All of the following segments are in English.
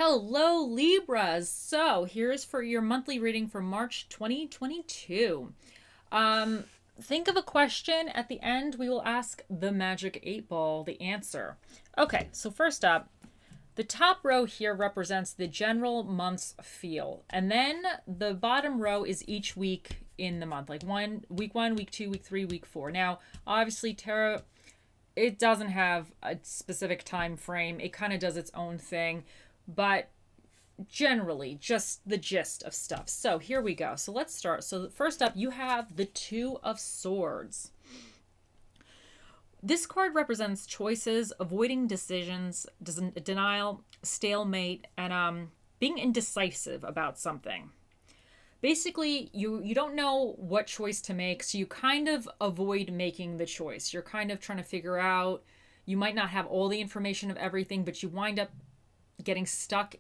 Hello, Libras. So, here's for your monthly reading for March 2022. Um, think of a question. At the end, we will ask the magic 8 ball the answer. Okay, so first up, the top row here represents the general month's feel. And then the bottom row is each week in the month, like week one, week two, week three, week four. Now, obviously, tarot, it doesn't have a specific time frame. It kind of does its own thing, but generally just the gist of stuff. So here we go. So let's start. So first up, you have the Two of Swords. This card represents choices, avoiding decisions, denial, stalemate, and being indecisive about something. Basically, you don't know what choice to make, so you kind of avoid making the choice. You're kind of trying to figure out. You might not have all the information of everything, but you wind up getting stuck.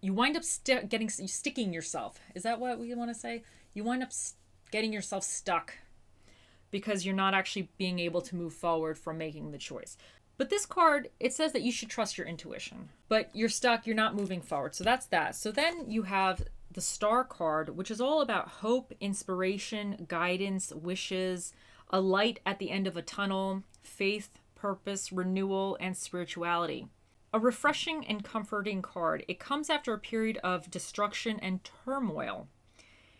You wind up sticking yourself. Is that what we want to say? You wind up getting yourself stuck because you're not actually being able to move forward from making the choice. But this card, it says that you should trust your intuition, but you're stuck, you're not moving forward. So that's that. So then you have the Star card, which is all about hope, inspiration, guidance, wishes, a light at the end of a tunnel, faith, purpose, renewal, and spirituality. A refreshing and comforting card. It comes after a period of destruction and turmoil.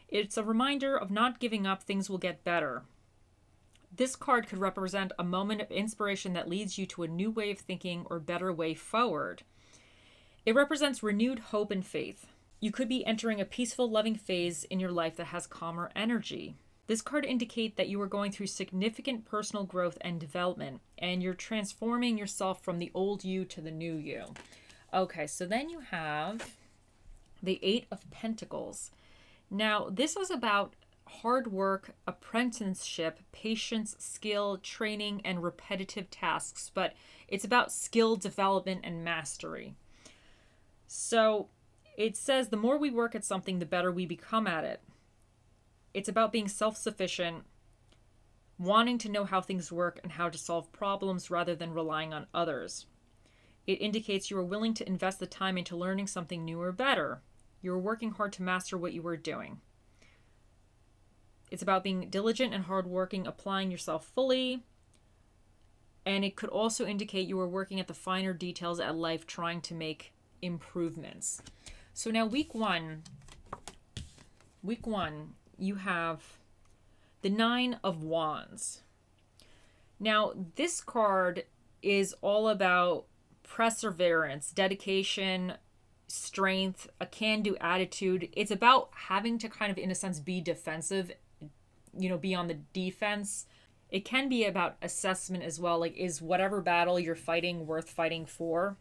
It's a reminder of not giving up, things will get better. This card could represent a moment of inspiration that leads you to a new way of thinking or better way forward. It represents renewed hope and faith. You could be entering a peaceful, loving phase in your life that has calmer energy. This card indicates that you are going through significant personal growth and development, and you're transforming yourself from the old you to the new you. Okay, so then you have the Eight of Pentacles. Now, this is about hard work, apprenticeship, patience, skill, training, and repetitive tasks, but it's about skill development and mastery. So it says the more we work at something, the better we become at it. It's about being self-sufficient, wanting to know how things work and how to solve problems rather than relying on others. It indicates you are willing to invest the time into learning something new or better. You are working hard to master what you are doing. It's about being diligent and hardworking, applying yourself fully. And it could also indicate you are working at the finer details at life, trying to make improvements. So now week one, you have the Nine of Wands. Now, this card is all about perseverance, dedication, strength, a can-do attitude. It's about having to kind of, in a sense, be defensive, be on the defense. It can be about assessment as well, like, is whatever battle you're fighting worth fighting for?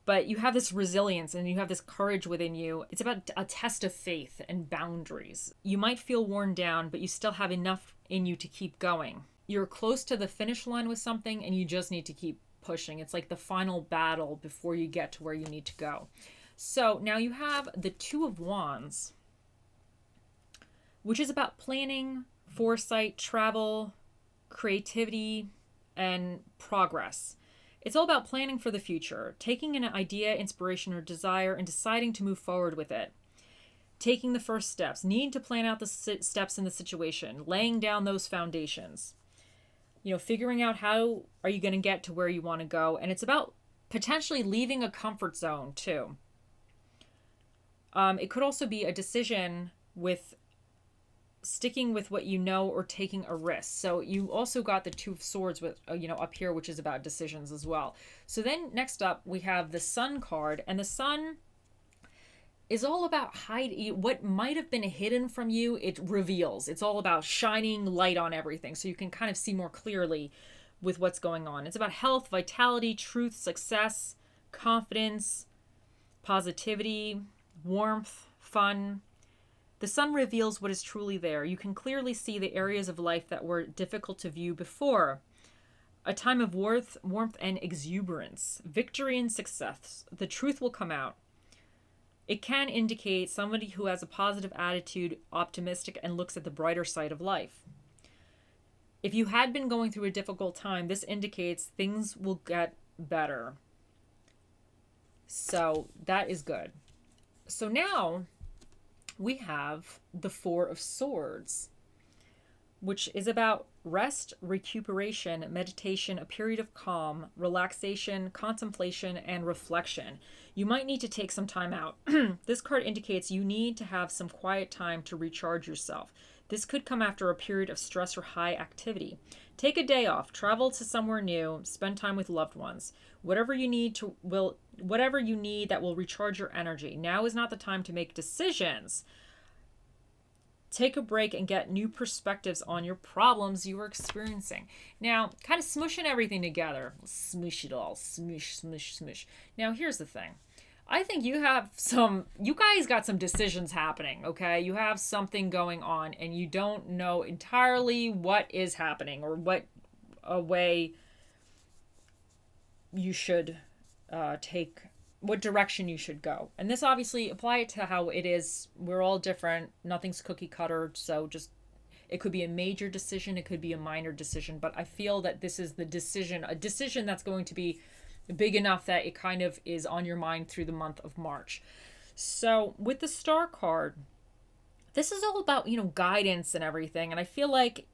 But you have this resilience and you have this courage within you. It's about a test of faith and boundaries. You might feel worn down, but you still have enough in you to keep going. You're close to the finish line with something and you just need to keep pushing. It's like the final battle before you get to where you need to go. So now you have the Two of Wands, which is about planning, foresight, travel, creativity, and progress. It's all about planning for the future, taking an idea, inspiration, or desire and deciding to move forward with it. Taking the first steps, needing to plan out the steps in the situation, laying down those foundations. Figuring out how are you going to get to where you want to go. And it's about potentially leaving a comfort zone too. It could also be a decision with sticking with what you know or taking a risk. So you also got the Two of Swords with up here, which is about decisions as well. So then next up we have the Sun card, and the Sun is all about hiding what might have been hidden from you. It reveals. It's all about shining light on everything so you can kind of see more clearly with what's going on. It's about health, vitality, truth, success, confidence, positivity, warmth, fun. The Sun reveals what is truly there. You can clearly see the areas of life that were difficult to view before. A time of warmth and exuberance, victory and success. The truth will come out. It can indicate somebody who has a positive attitude, optimistic, and looks at the brighter side of life. If you had been going through a difficult time, this indicates things will get better. So that is good. So now we have the Four of Swords, which is about rest, recuperation, meditation, a period of calm, relaxation, contemplation, and reflection. You might need to take some time out. This card indicates you need to have some quiet time to recharge yourself. This could come after a period of stress or high activity. Take a day off, travel to somewhere new, spend time with loved ones. Whatever you need that will recharge your energy. Now is not the time to make decisions. Take a break and get new perspectives on your problems you are experiencing. Now, kind of smushing everything together. Smoosh it all. Smoosh, smoosh, smoosh. Now, here's the thing. I think you guys got some decisions happening, okay? You have something going on and you don't know entirely what is happening or what a way you should take, what direction you should go. And this obviously apply it to how it is. We're all different. Nothing's cookie cutter. So just, it could be a major decision. It could be a minor decision. But I feel that this is a decision that's going to be big enough that it kind of is on your mind through the month of March. So with the Star card, this is all about, guidance and everything. And I feel like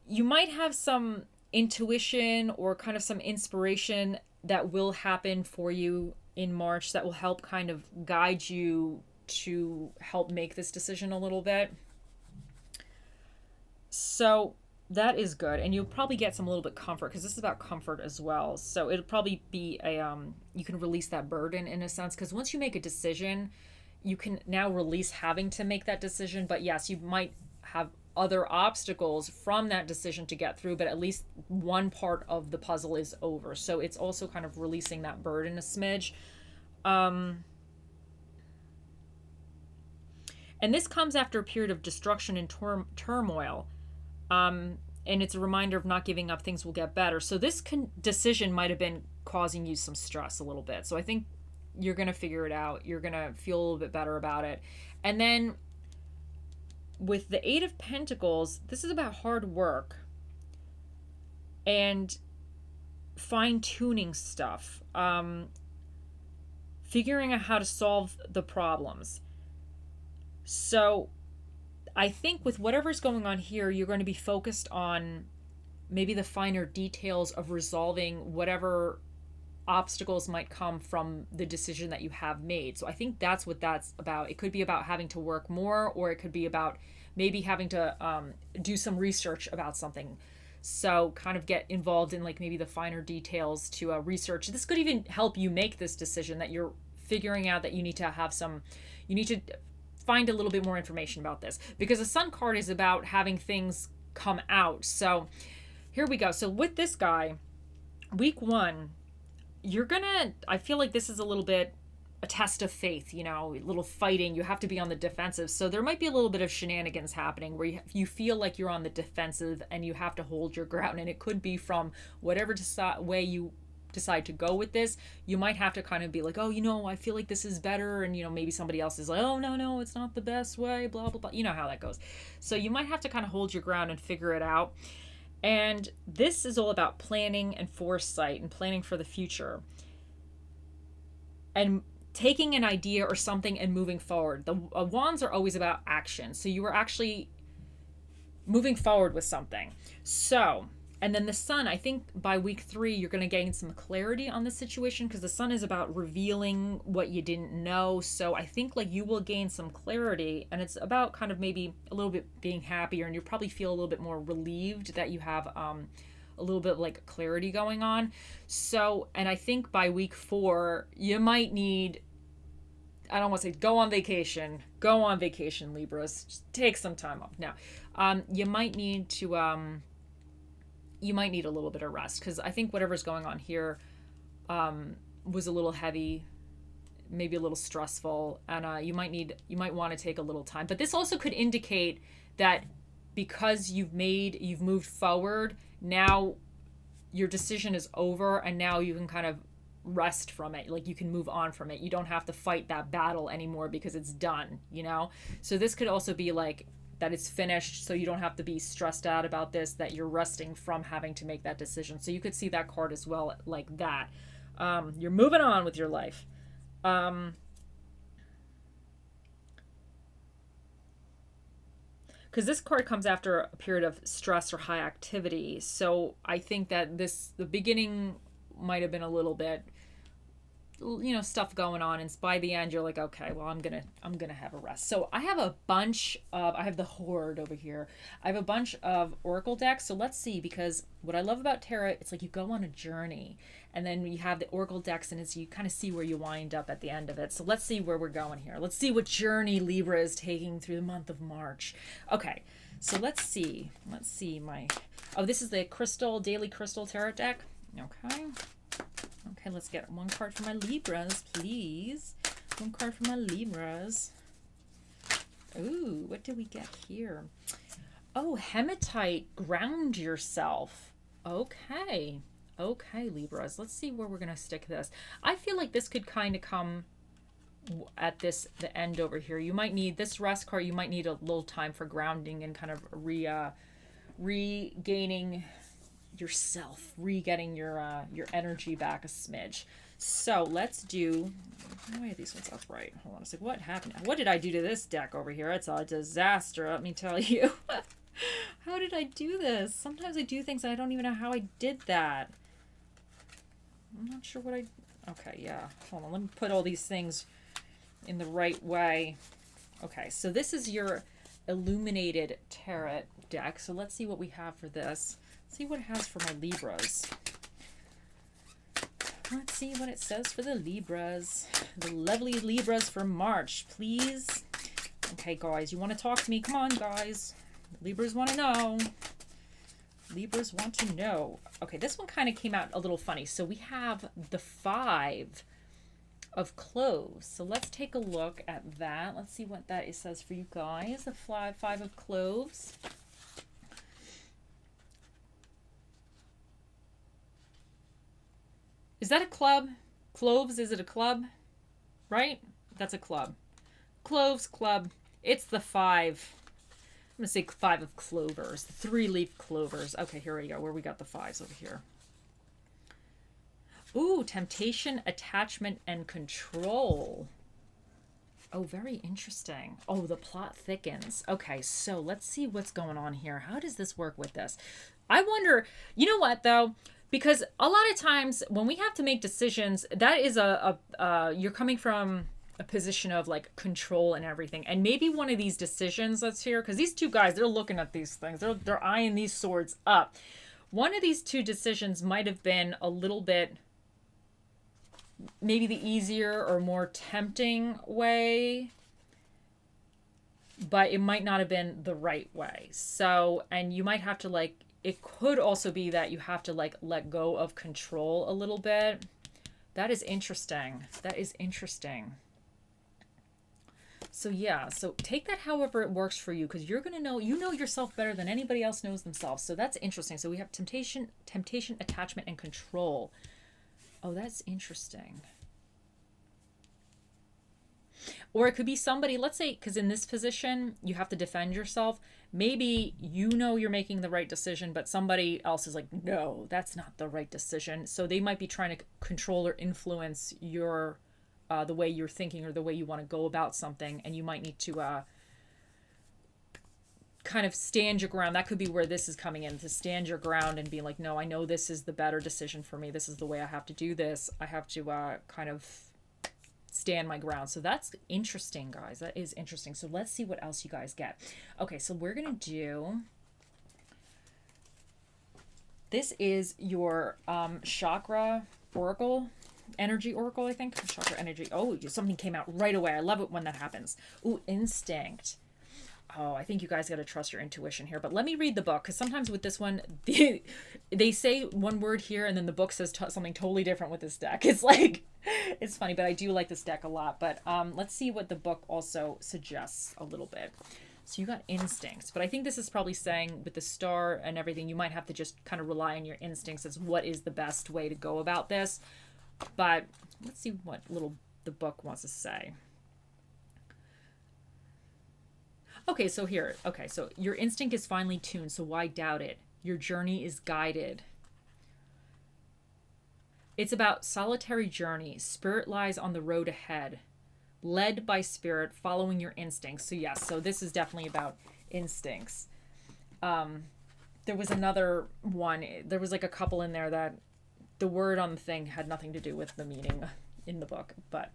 you might have some intuition or kind of some inspiration that will happen for you in March that will help kind of guide you to help make this decision a little bit. So that is good. And you'll probably get some little bit comfort because this is about comfort as well. So it'll probably be you can release that burden in a sense, because once you make a decision, you can now release having to make that decision. But yes, you might have other obstacles from that decision to get through, but at least one part of the puzzle is over. So it's also kind of releasing that burden a smidge. And this comes after a period of destruction and turmoil. And it's a reminder of not giving up. Things will get better. So this decision might have been causing you some stress a little bit. So I think you're going to figure it out. You're going to feel a little bit better about it. And then with the Eight of Pentacles, this is about hard work and fine-tuning stuff, figuring out how to solve the problems. So I think with whatever's going on here, you're going to be focused on maybe the finer details of resolving whatever obstacles might come from the decision that you have made. So I think that's what that's about. It could be about having to work more, or it could be about maybe having to do some research about something. So kind of get involved in like maybe the finer details to research. This could even help you make this decision that you're figuring out that you need to find a little bit more information about this, because the Sun card is about having things come out. So here we go. So with this guy, week 1, I feel like this is a little bit a test of faith, a little fighting. You have to be on the defensive. So there might be a little bit of shenanigans happening where you feel like you're on the defensive and you have to hold your ground. And it could be from whatever way you decide to go with this. You might have to kind of be like, oh, I feel like this is better. And, maybe somebody else is like, oh, no, it's not the best way, blah, blah, blah. You know how that goes. So you might have to kind of hold your ground and figure it out. And this is all about planning and foresight and planning for the future. And taking an idea or something and moving forward. The wands are always about action. So you are actually moving forward with something. So, and then the Sun, I think by week 3, you're going to gain some clarity on the situation, because the Sun is about revealing what you didn't know. So I think like you will gain some clarity, and it's about kind of maybe a little bit being happier, and you'll probably feel a little bit more relieved that you have a little bit of like clarity going on. So, and I think by week 4, you might need, I don't want to say go on vacation, Libras, just take some time off. Now, you might need to, you might need a little bit of rest, because I think whatever's going on here was a little heavy, maybe a little stressful, and you might want to take a little time. But this also could indicate that because you've moved forward, now your decision is over, and now you can kind of rest from it. Like you can move on from it. You don't have to fight that battle anymore because it's done, So this could also be like that it's finished, so you don't have to be stressed out about this, that you're resting from having to make that decision. So you could see that card as well like that. You're moving on with your life. Because this card comes after a period of stress or high activity. So I think that the beginning might have been a little bit, stuff going on, and by the end you're like, okay, well, I'm gonna have a rest. So I have I have the horde over here. I have a bunch of oracle decks. So let's see, because what I love about tarot, it's like you go on a journey, and then you have the oracle decks, and it's you kind of see where you wind up at the end of it. So let's see where we're going here. Let's see what journey Libra is taking through the month of March. Okay, so let's see this is the daily crystal tarot deck. Okay, let's get one card for my Libras, please. One card for my Libras. Ooh, what do we get here? Oh, hematite, ground yourself. Okay, Libras. Let's see where we're going to stick this. I feel like this could kind of come at the end over here. You might need this rest card. You might need a little time for grounding and kind of regaining yourself, getting your energy back a smidge. So let's do, why are these ones upright? Hold on a sec. What happened? What did I do to this deck over here? It's a disaster, let me tell you. How did I do this? Sometimes I do things and I don't even know how I did that. I'm not sure okay, yeah. Hold on, let me put all these things in the right way. Okay, so this is your illuminated tarot deck. So let's see what we have for this. See what it has for my Libras. Let's see what it says for the Libras. The lovely Libras for March, please. Okay, guys, you want to talk to me? Come on, guys. Libras want to know. Libras want to know. Okay, this one kind of came out a little funny. So we have the 5 of cloves. So let's take a look at that. Let's see what that says for you guys. The 5 of cloves. Is that a club? Cloves, is it a club? Right? That's a club. Cloves, club. It's the 5. I'm going to say 5 of clovers. The 3-leaf clovers. Okay, here we go. Where we got the 5s over here. Ooh, temptation, attachment, and control. Oh, very interesting. Oh, the plot thickens. Okay, so let's see what's going on here. How does this work with this? I wonder, you know what, though? Because a lot of times when we have to make decisions, that is you're coming from a position of like control and everything. And maybe one of these decisions that's here, because these two guys, they're looking at these things. They're eyeing these swords up. One of these two decisions might have been a little bit, maybe the easier or more tempting way, but it might not have been the right way. So, and you might have to it could also be that you have to let go of control a little bit. That is interesting. That is interesting. So yeah, so take that however it works for you, because you're going to know, you know yourself better than anybody else knows themselves. So that's interesting. So we have temptation, attachment, and control. Oh, that's interesting. Or it could be somebody, let's say, because in this position, you have to defend yourself. Maybe you know you're making the right decision, but somebody else is like, no, that's not the right decision. So they might be trying to control or influence your, the way you're thinking or the way you want to go about something. And you might need to kind of stand your ground. That could be where this is coming in, to stand your ground and be like, no, I know this is the better decision for me. This is the way I have to do this. I have to kind of stand my ground. So that's interesting, guys. That is interesting. So let's see what else you guys get. Okay, so we're gonna do, this is your chakra oracle, energy oracle, I think. Chakra energy. Oh, something came out right away. I love it when that happens. Ooh, instinct. Oh, I think you guys got to trust your intuition here. But let me read the book, because sometimes with this one, they say one word here and then the book says something totally different with this deck. It's like, it's funny, but I do like this deck a lot. But let's see what the book also suggests a little bit. So you got instincts, but I think this is probably saying with the star and everything, you might have to just kind of rely on your instincts as what is the best way to go about this. But let's see what the book wants to say. Okay, so here. Okay, so your instinct is finely tuned, so why doubt it? Your journey is guided. It's about solitary journey. Spirit lies on the road ahead. Led by spirit, following your instincts. So yes, so this is definitely about instincts. There was another one. There was like a couple in there that the word on the thing had nothing to do with the meaning in the book, but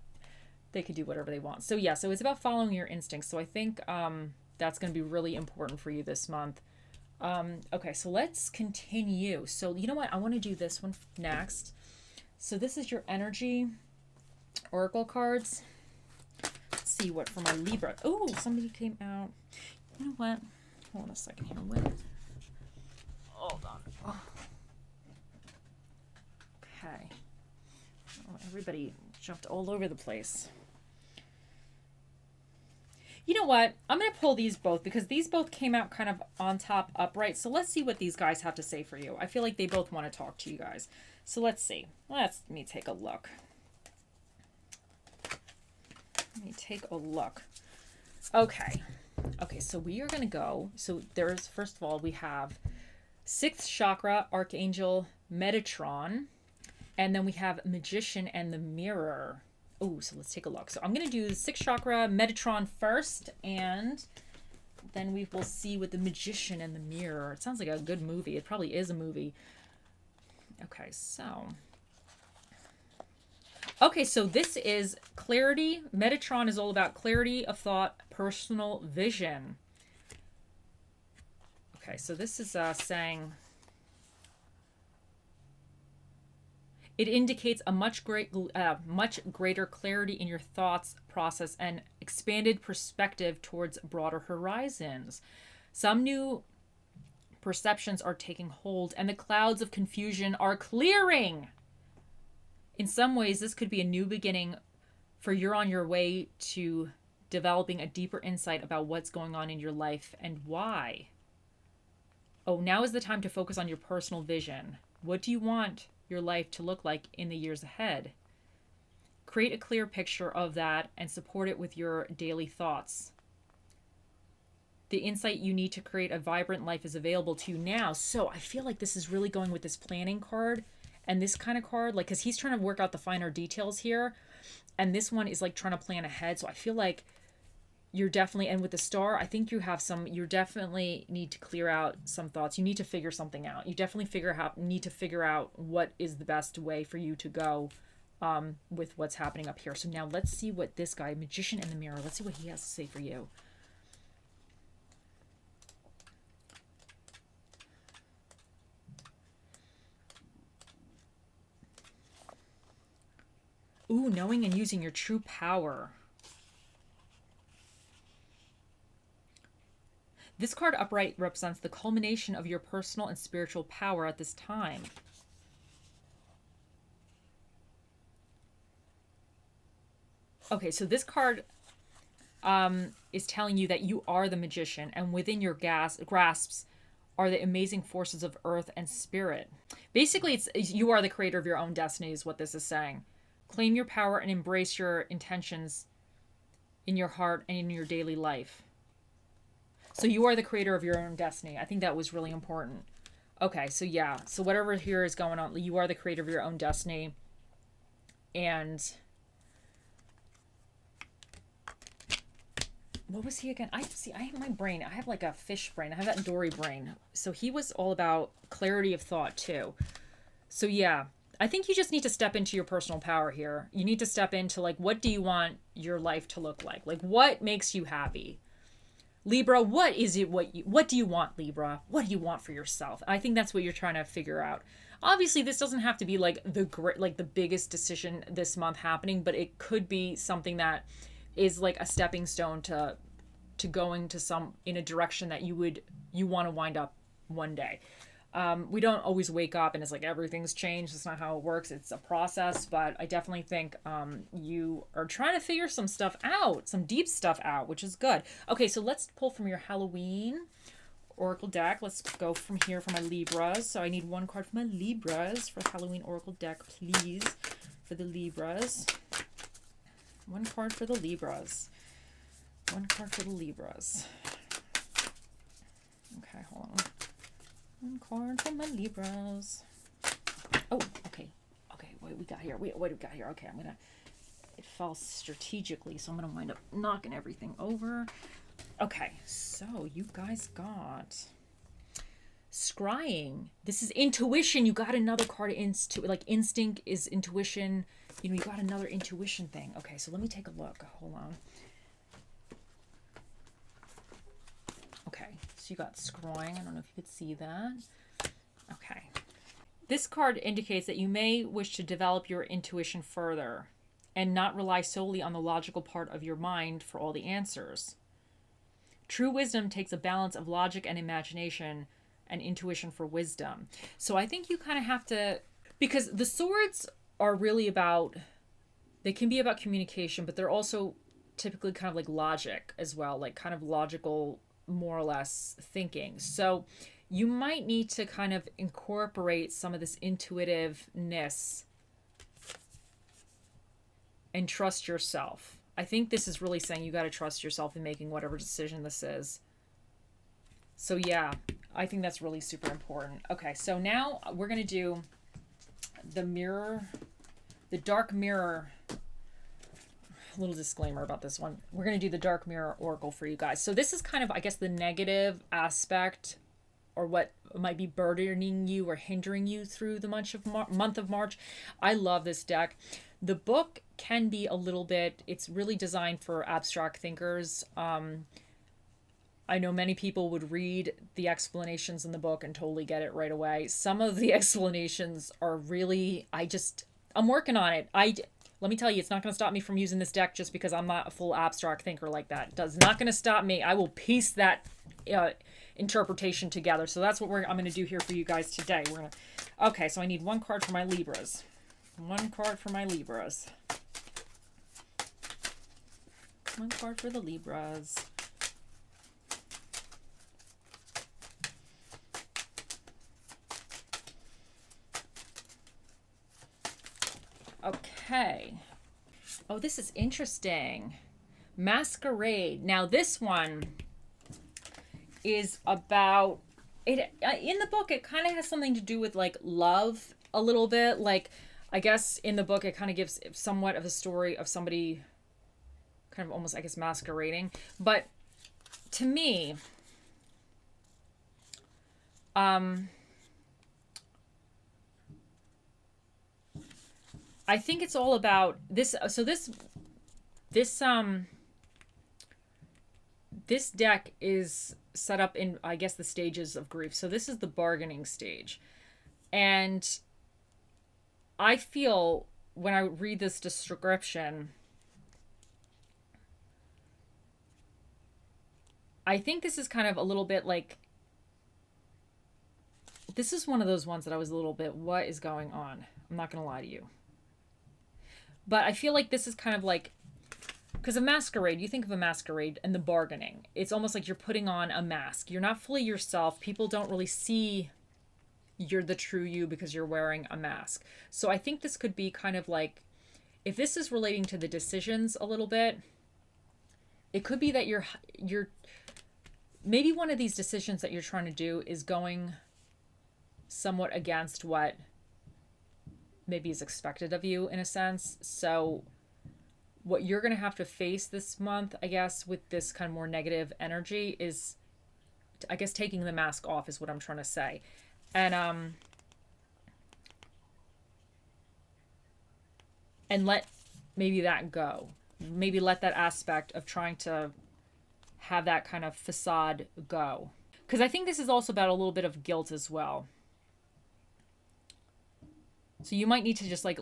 they could do whatever they want. So yeah, so it's about following your instincts. So I think that's going to be really important for you this month. Okay, so let's continue. So you know what? I want to do this one next. So this is your energy oracle cards. Let's see what for my Libra. Oh, somebody came out. You know what? Hold on a second here. What? Hold on. Oh. Okay. Oh, everybody jumped all over the place. You know what? I'm going to pull these both because these both came out kind of on top upright. So let's see what these guys have to say for you. I feel like they both want to talk to you guys. So let's see. Let me take a look. Let me take a look. Okay. Okay, so we are going to go. So there's, first of all, we have 6th chakra, Archangel Metatron. And then we have Magician and the Mirror. Oh, so let's take a look. So I'm going to do the 6th chakra, Metatron first, and then we will see with the Magician and the Mirror. It sounds like a good movie. It probably is a movie. Okay, so... Okay, so this is clarity. Metatron is all about clarity of thought, personal vision. Okay, so this is saying... It indicates a much greater clarity in your thoughts process and expanded perspective towards broader horizons. Some new perceptions are taking hold and the clouds of confusion are clearing. In some ways, this could be a new beginning for you're on your way to developing a deeper insight about what's going on in your life and why. Oh, now is the time to focus on your personal vision. What do you want your life to look like in the years ahead? Create a clear picture of that and support it with your daily thoughts. The insight you need to create a vibrant life is available to you now. So I feel like this is really going with this planning card and this kind of card, like, because he's trying to work out the finer details here. And this one is like trying to plan ahead. So I feel like you're definitely, and with the star, I think you have some, you definitely need to clear out some thoughts. You need to figure something out. You definitely need to figure out what is the best way for you to go with what's happening up here. So now let's see what this guy, Magician in the Mirror, let's see what he has to say for you. Ooh, knowing and using your true power. This card upright represents the culmination of your personal and spiritual power at this time. Okay, so this card is telling you that you are the magician, and within your grasps are the amazing forces of earth and spirit. Basically, it's you are the creator of your own destiny is what this is saying. Claim your power and embrace your intentions in your heart and in your daily life. So you are the creator of your own destiny. I think that was really important. Okay, so yeah. So whatever here is going on, you are the creator of your own destiny. And what was he again? I have my brain. I have like a fish brain. I have that Dory brain. So he was all about clarity of thought too. So yeah, I think you just need to step into your personal power here. You need to step into like, what do you want your life to look like? Like, what makes you happy? Libra, what is it? What do you want, Libra? What do you want for yourself? I think that's what you're trying to figure out. Obviously, this doesn't have to be like the biggest decision this month happening, but it could be something that is like a stepping stone to going to in a direction that you want to wind up one day. We don't always wake up and it's like everything's changed. That's not how it works. It's a process, but I definitely think you are trying to figure some stuff out, some deep stuff out, which is good. Okay, so let's pull from your Halloween Oracle deck. Let's go from here for my Libras. So I need one card for my Libras for Halloween Oracle deck, please, for the Libras. One card for the Libras. One card for the Libras. Okay, hold on. One card for my Libras. Oh, okay. Okay, what do we got here? What do we got here? Okay, it fell strategically, so I'm gonna wind up knocking everything over. Okay, so you guys got scrying. This is intuition. You got another card like instinct is intuition. You know, you got another intuition thing. Okay, so let me take a look. Hold on. Okay, so you got scrying. I don't know if you could see that. Okay. This card indicates that you may wish to develop your intuition further and not rely solely on the logical part of your mind for all the answers. True wisdom takes a balance of logic and imagination and intuition for wisdom. So I think you kind of have to, because the swords are really about, they can be about communication, but they're also typically kind of like logic as well, like kind of logical, more or less thinking. So you might need to kind of incorporate some of this intuitiveness and trust yourself. I think this is really saying you got to trust yourself in making whatever decision this is. So yeah, I think that's really super important. Okay, so now we're going to do the mirror, the dark mirror. A little disclaimer about this one. We're going to do the dark mirror oracle for you guys. So this is kind of, I guess, the negative aspect or what might be burdening you or hindering you through the month of March. I love this deck. The book can be a little bit, it's really designed for abstract thinkers. I know many people would read the explanations in the book and totally get it right away. Some of the explanations are really, I'm working on it. Let me tell you, it's not going to stop me from using this deck just because I'm not a full abstract thinker like that. It's not going to stop me. I will piece that interpretation together. So that's what I'm going to do here for you guys today. Okay, so I need one card for my Libras. One card for my Libras. One card for the Libras. Okay. Oh, this is interesting. Masquerade. Now, this one is about it. In the book, it kind of has something to do with like love a little bit. Like, I guess in the book, it kind of gives somewhat of a story of somebody kind of almost, I guess, masquerading. But to me, I think it's all about this. So this deck is set up in, I guess, the stages of grief. So this is the bargaining stage. And I feel when I read this description, I think this is kind of a little bit like, this is one of those ones that I was a little bit, what is going on? I'm not going to lie to you. But I feel like this is kind of like, because a masquerade, you think of a masquerade and the bargaining. It's almost like you're putting on a mask. You're not fully yourself. People don't really see you're the true you because you're wearing a mask. So I think this could be kind of like, if this is relating to the decisions a little bit, it could be that you're maybe one of these decisions that you're trying to do is going somewhat against what maybe is expected of you in a sense. So what you're going to have to face this month, I guess, with this kind of more negative energy is, I guess, taking the mask off is what I'm trying to say. And let maybe that go. Maybe let that aspect of trying to have that kind of facade go. Because I think this is also about a little bit of guilt as well. So you might need to just like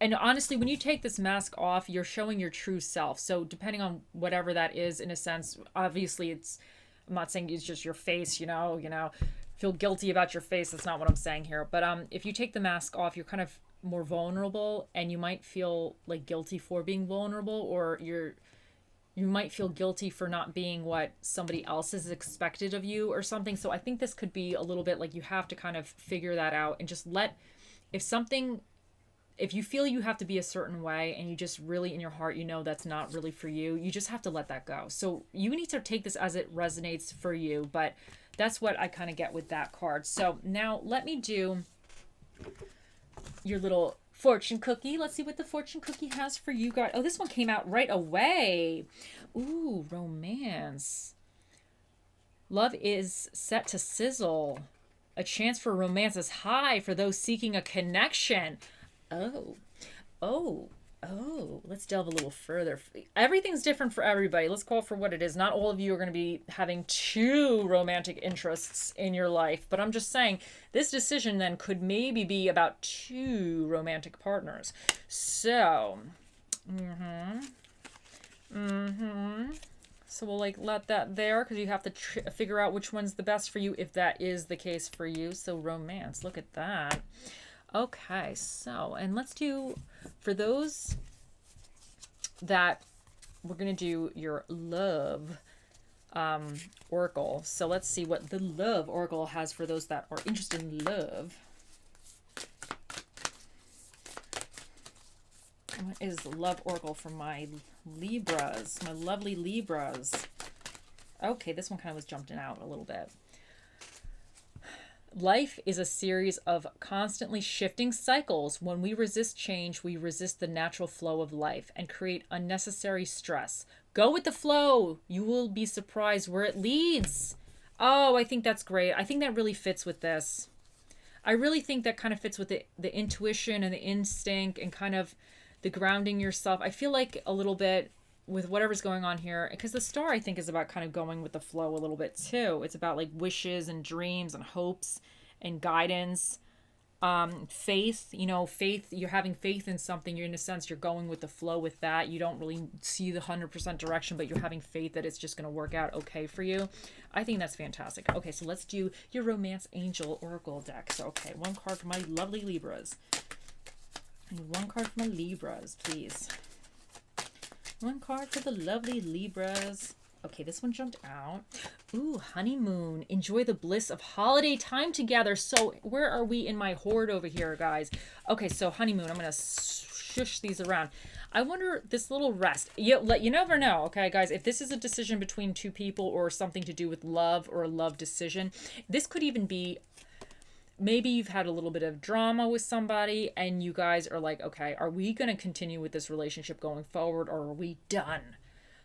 and honestly, when you take this mask off, you're showing your true self. So depending on whatever that is, in a sense, obviously I'm not saying it's just your face, feel guilty about your face. That's not what I'm saying here. But if you take the mask off, you're kind of more vulnerable and you might feel like guilty for being vulnerable, or you might feel guilty for not being what somebody else is expected of you or something. So I think this could be a little bit like you have to kind of figure that out and just if you feel you have to be a certain way and you just really in your heart, that's not really for you, you just have to let that go. So you need to take this as it resonates for you, but that's what I kind of get with that card. So now let me do your little fortune cookie. Let's see what the fortune cookie has for you guys. Oh, this one came out right away. Ooh, romance. Love is set to sizzle. A chance for romance is high for those seeking a connection. Oh, oh, oh. Let's delve a little further. Everything's different for everybody. Let's call it for what it is. Not all of you are going to be having two romantic interests in your life, but I'm just saying this decision then could maybe be about two romantic partners. So, so we'll like let that there because you have to figure out which one's the best for you if that is the case for you. So romance, look at that. Okay, so, and let's do, for those that we're going to do your love oracle. So let's see what the love oracle has for those that are interested in love. What is the love oracle for my Libras, my lovely Libras? Okay, this one kind of was jumping out a little bit. Life is a series of constantly shifting cycles. When we resist change, we resist the natural flow of life and create unnecessary stress. Go with the flow. You will be surprised where it leads. Oh, I think that's great. I think that really fits with this. I really think that kind of fits with the intuition and the instinct and kind of the grounding yourself. I feel like a little bit with whatever's going on here, because the star I think is about kind of going with the flow a little bit too. It's about like wishes and dreams and hopes and guidance, faith, you know, faith, you're having faith in something. You're in a sense, you're going with the flow with that. You don't really see the 100% direction, but you're having faith that it's just going to work out okay for you. I think that's fantastic. Okay, so let's do your romance angel oracle deck. So, okay, one card for my lovely Libras. One card for my Libras, please. One card for the lovely Libras. Okay, this one jumped out. Ooh, honeymoon. Enjoy the bliss of holiday time together. So where are we in my hoard over here, guys? Okay, so honeymoon. I'm going to shush these around. I wonder, this little rest. You never know, okay, guys? If this is a decision between two people or something to do with love or a love decision, this could even be, maybe you've had a little bit of drama with somebody and you guys are like, okay, are we going to continue with this relationship going forward or are we done?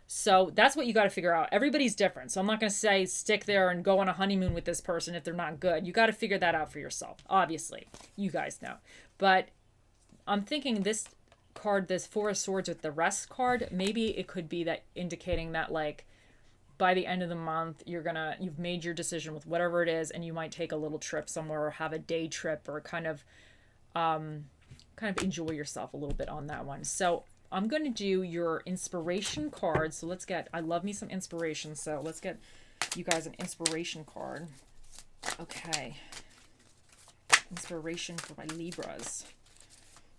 So that's what you got to figure out. Everybody's different. So I'm not going to say stick there and go on a honeymoon with this person if they're not good. You got to figure that out for yourself. Obviously, you guys know. But I'm thinking this card, this Four of Swords with the rest card, maybe it could be that indicating that like by the end of the month, you've made your decision with whatever it is, and you might take a little trip somewhere or have a day trip or kind of enjoy yourself a little bit on that one. So I'm going to do your inspiration card. So let's get, I love me some inspiration. So let's get you guys an inspiration card. Okay. Inspiration for my Libras.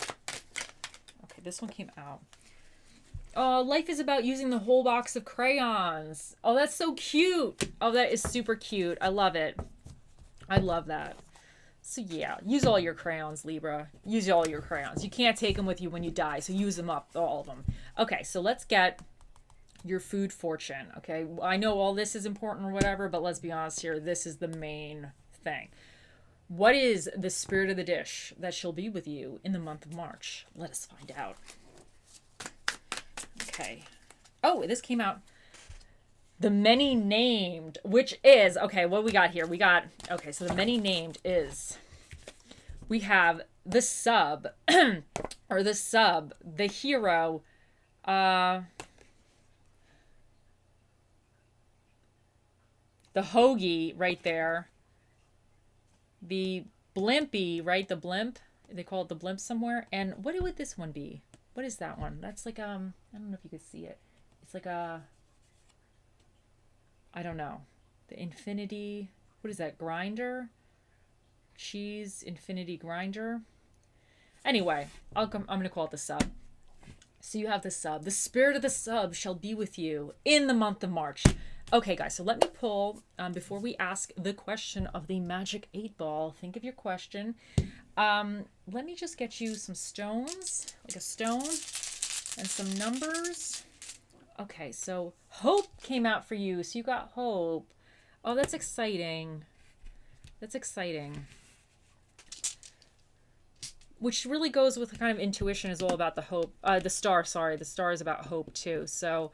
Okay, this one came out. Oh, life is about using the whole box of crayons. Oh, that's so cute. Oh, that is super cute. I love it. I love that. So yeah, use all your crayons, Libra. Use all your crayons. You can't take them with you when you die, so use them up, all of them. Okay, so let's get your food fortune, okay? I know all this is important or whatever, but let's be honest here. This is the main thing. What is the spirit of the dish that shall be with you in the month of March? Let us find out. Okay. Oh, this came out. The many named, which is, okay, what we got here? We got, okay, so the many named is, we have the sub, or the sub, the hero, the hoagie right there, the blimpy, right, the blimp, they call it the blimp somewhere, and what would this one be? What is that one? That's like, I don't know if you could see it. It's like a, I don't know. The infinity, what is that? Grinder? Cheese infinity grinder? Anyway, I'm going to call it the sub. So you have the sub. The spirit of the sub shall be with you in the month of March. Okay, guys, so let me pull, before we ask the question of the magic 8-ball, think of your question. Let me just get you some stones, like a stone and some numbers. Okay, so hope came out for you. So you got hope. Oh, that's exciting. That's exciting. which really goes with kind of intuition, is all about the hope. The star, sorry. The star is about hope too. So,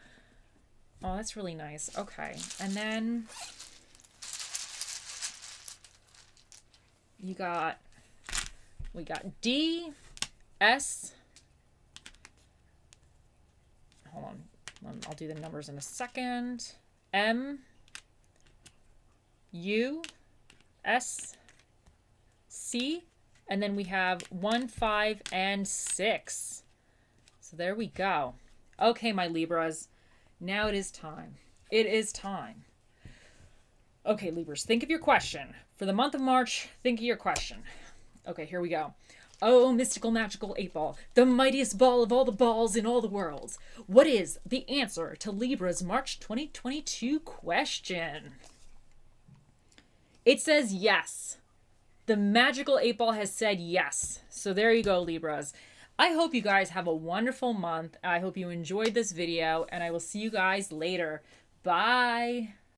oh, that's really nice. Okay. And then we got D, S. Hold on. I'll do the numbers in a second. M, U, S, C, and then we have 1, 5, and 6. So there we go. Okay, my Libras. Now it is time. It is time. Okay, Libras, think of your question. For the month of March, think of your question. Okay, here we go. Oh, mystical, magical 8-ball, the mightiest ball of all the balls in all the worlds. What is the answer to Libra's March 2022 question? It says yes. The magical 8-ball has said yes. So there you go, Libras. I hope you guys have a wonderful month. I hope you enjoyed this video, and I will see you guys later. Bye.